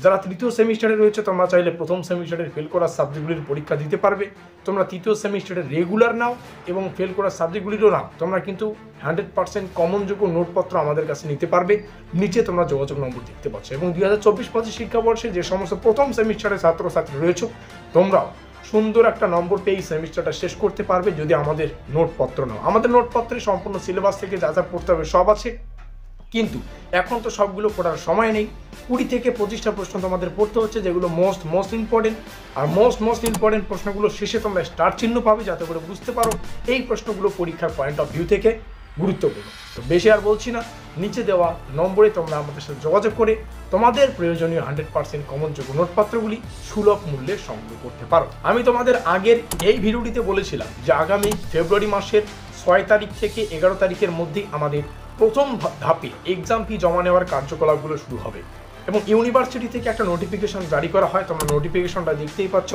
যারা তৃতীয় সেমিস্টারে রয়েছে তোমরা চাইলে প্রথম সেমিস্টারের ফেল করা সাবজেক্টগুলির পরীক্ষা দিতে পারবে। তোমরা তৃতীয় সেমিস্টারে রেগুলার নাও এবং ফেল করা সাবজেক্টগুলিরও নাও, তোমরা কিন্তু 100% কমনযোগ্য নোটপত্র আমাদের কাছে নিতে পারবে। নিচে তোমরা যোগাযোগ নম্বর দেখতে পাচ্ছ। এবং 2024-25 শিক্ষাবর্ষে যে সমস্ত প্রথম সেমিস্টারের ছাত্রছাত্রী রয়েছে তোমরাও সুন্দর একটা নম্বর পেয়ে এই সেমিস্টারটা শেষ করতে পারবে যদি আমাদের নোটপত্র নাও। আমাদের নোটপত্রে সম্পূর্ণ সিলেবাস থেকে যা যা পড়তে হবে সব আছে, কিন্তু এখন তো সবগুলো পড়ার সময় নেই। 20 থেকে 25টা প্রশ্ন তোমাদের পড়তে হচ্ছে, যেগুলো মোস্ট ইম্পর্টেন্ট। আর মোস্ট ইম্পর্টেন্ট প্রশ্নগুলো শেষে তোমরা স্টার চিহ্ন পাবে, যাতে করে বুঝতে পারো এই প্রশ্নগুলো পরীক্ষার পয়েন্ট অফ ভিউ থেকে গুরুত্বপূর্ণ। তো বেশি আর বলছি না, নিচে দেওয়া নম্বরে তোমরা আমাদের সাথে যোগাযোগ করে তোমাদের প্রয়োজনীয় 100% কমনযোগ্য নোটপত্রগুলি সুলভ মূল্যে সংগ্রহ করতে পারো। আমি তোমাদের আগের এই ভিডিওটিতে বলেছিলাম যে আগামী ফেব্রুয়ারি মাসের 6 তারিখ থেকে 11 তারিখের মধ্যেই আমাদের প্রথম ধাপে এক্সাম ফি জমা নেওয়ার কার্যকলাপগুলো শুরু হবে এবং ইউনিভার্সিটি থেকে একটা নোটিফিকেশন জারি করা হয়। তোমরা নোটিফিকেশনটা দেখতেই পাচ্ছ।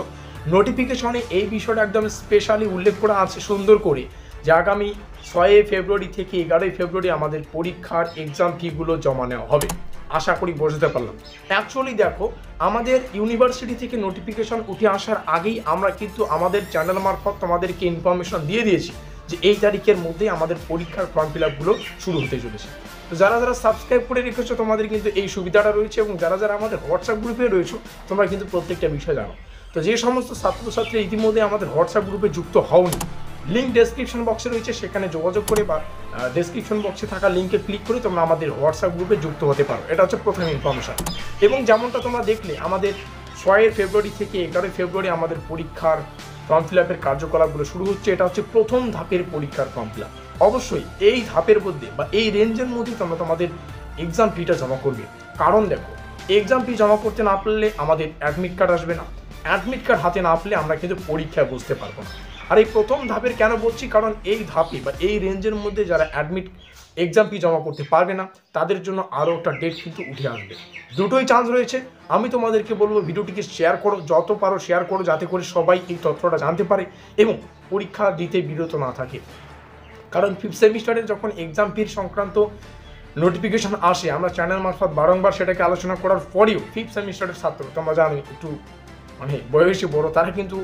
নোটিফিকেশনে এই বিষয়টা একদম স্পেশালি উল্লেখ করা আছে সুন্দর করে, যে আগামী 6 ফেব্রুয়ারি থেকে 11 ফেব্রুয়ারি আমাদের পরীক্ষার এক্সাম ফিগুলো জমা নেওয়া হবে। আশা করি বুঝতে পারলাম। অ্যাকচুয়ালি দেখো, আমাদের ইউনিভার্সিটি থেকে নোটিফিকেশন উঠে আসার আগেই আমরা কিন্তু আমাদের চ্যানেল মারফত তোমাদেরকে ইনফরমেশন দিয়ে দিয়েছি যে এই তারিখের মধ্যেই আমাদের পরীক্ষার ফর্ম ফিল আপগুলো শুরু হতে চলেছে। তো যারা যারা সাবস্ক্রাইব করে রেখেছো তোমাদের কিন্তু এই সুবিধাটা রয়েছে, এবং যারা যারা আমাদের হোয়াটসঅ্যাপ গ্রুপে রয়েছে তোমরা কিন্তু প্রত্যেকটা বিষয় জানো। তো যে সমস্ত ছাত্রছাত্রী ইতিমধ্যে আমাদের হোয়াটসঅ্যাপ গ্রুপে যুক্ত হওনি, লিঙ্ক ডেসক্রিপশন বক্সে রয়েছে, সেখানে যোগাযোগ করে বা ডেসক্রিপশন বক্সে থাকা লিঙ্কে ক্লিক করে তোমরা আমাদের হোয়াটসঅ্যাপ গ্রুপে যুক্ত হতে পারো। এটা হচ্ছে প্রথম ইনফরমেশন। এবং যেমনটা তোমরা দেখলে, আমাদের 6 ফেব্রুয়ারি থেকে 11 ফেব্রুয়ারি আমাদের পরীক্ষার ফর্ম ফিল আপের কার্যকলাপগুলো শুরু হচ্ছে। এটা হচ্ছে প্রথম ধাপের পরীক্ষার ফর্ম ফিল আপ। অবশ্যই এই ধাপের মধ্যে বা এই রেঞ্জের মধ্যে তোমরা তোমাদের এক্সাম ফিটা জমা করবে। কারণ দেখো, এক্সাম ফি জমা করতে না পারলে আমাদের অ্যাডমিট কার্ড আসবে না, অ্যাডমিট কার্ড হাতে না পেলে আমরা কিন্তু পরীক্ষায় বসতে পারবো না। আর এই প্রথম ধাপের কেন বলছি, কারণ এই ধাপে বা এই রেঞ্জের মধ্যে যারা এক্সাম ফি জমা করতে পারবে না তাদের জন্য আরও একটা ডেট কিন্তু উঠে আসবে। দুটোই চান্স রয়েছে। আমি তোমাদেরকে বলবো ভিডিওটিকে শেয়ার করো, যত পারো শেয়ার করো, যাতে করে সবাই এই তথ্যটা জানতে পারে এবং পরীক্ষা দিতে বিরত না থাকে। কারণ 5th সেমিস্টারের যখন এক্সাম ফির সংক্রান্ত নোটিফিকেশন আসে, আমরা চ্যানেল মারফত বারংবার সেটাকে আলোচনা করার পরেও 5th সেমিস্টারের ছাত্র, তোমরা জানো একটু বয়সী বড়, তারা কিন্তু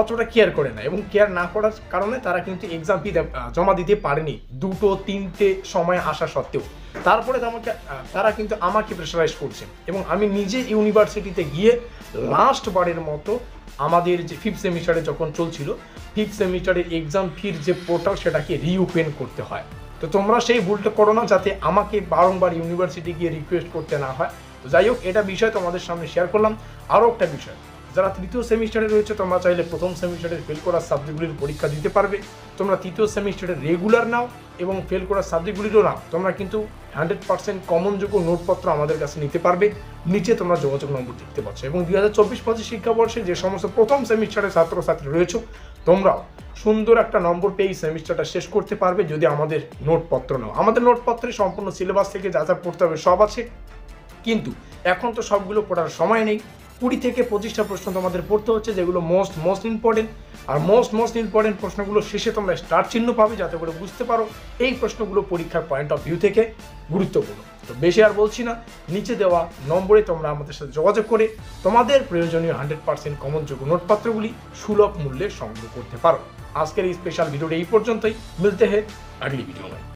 অতটা কেয়ার করে না, এবং কেয়ার না করার কারণে তারা কিন্তু এক্সাম ফি জমা দিতে পারেনি 2-3টে সময় আসা সত্ত্বেও। তারপরে তারা কিন্তু আমাকে প্রেশারাইজ করছে, এবং আমি নিজে ইউনিভার্সিটিতে গিয়ে লাস্ট বারের মতো আমাদের যে 5th সেমিস্টারে যখন চলছিল, 5th সেমিস্টারের এক্সাম ফির যে পোর্টাল সেটাকে রিওপেন করতে হয়। তো তোমরা সেই ভুলটা করো না, যাতে আমাকে বারংবার ইউনিভার্সিটি গিয়ে রিকোয়েস্ট করতে না হয়। তো যাই হোক, এটা বিষয় তোমাদের সামনে শেয়ার করলাম। আরও একটা বিষয়, যারা তৃতীয় সেমিস্টারে রয়েছে তোমরা চাইলে প্রথম সেমিস্টারের ফেল করা সাবজেক্টগুলির পরীক্ষা দিতে পারবে। তোমরা তৃতীয় সেমিস্টারে রেগুলার নাও এবং ফেল করা সাবজেক্টগুলিরও নাও, তোমরা কিন্তু 100% কমনযোগ্য নোটপত্র আমাদের কাছে নিতে পারবে। নিচে তোমরা যোগাযোগ নম্বর দেখতে পাচ্ছ। এবং 2024-25 শিক্ষাবর্ষে যে সমস্ত প্রথম সেমিস্টারের ছাত্রছাত্রী রয়েছে তোমরাও সুন্দর একটা নম্বর পেয়ে এই সেমিস্টারটা শেষ করতে পারবে যদি আমাদের নোটপত্র নাও। আমাদের নোটপত্রে সম্পূর্ণ সিলেবাস থেকে যা যা পড়তে হবে সব আছে, কিন্তু এখন তো সবগুলো পড়ার সময় নেই। 20 থেকে 25টা প্রশ্ন তোমাদের পড়তে হচ্ছে, যেগুলো মোস্ট ইম্পর্টেন্ট। আর মোস্ট ইম্পর্টেন্ট প্রশ্নগুলো শেষে তোমরা স্টার চিহ্ন পাবে, যাতে করে বুঝতে পারো এই প্রশ্নগুলো পরীক্ষার পয়েন্ট অফ ভিউ থেকে গুরুত্বপূর্ণ। তো বেশি আর বলছি না, নিচে দেওয়া নম্বরে তোমরা আমাদের সাথে যোগাযোগ করে তোমাদের প্রয়োজনীয় 100% কমনযোগ্য নোটপত্রগুলি সুলভ মূল্যে সংগ্রহ করতে পারো। আজকের এই স্পেশাল ভিডিওটা এই পর্যন্তই। মিলতে হে আগলি ভিডিও में।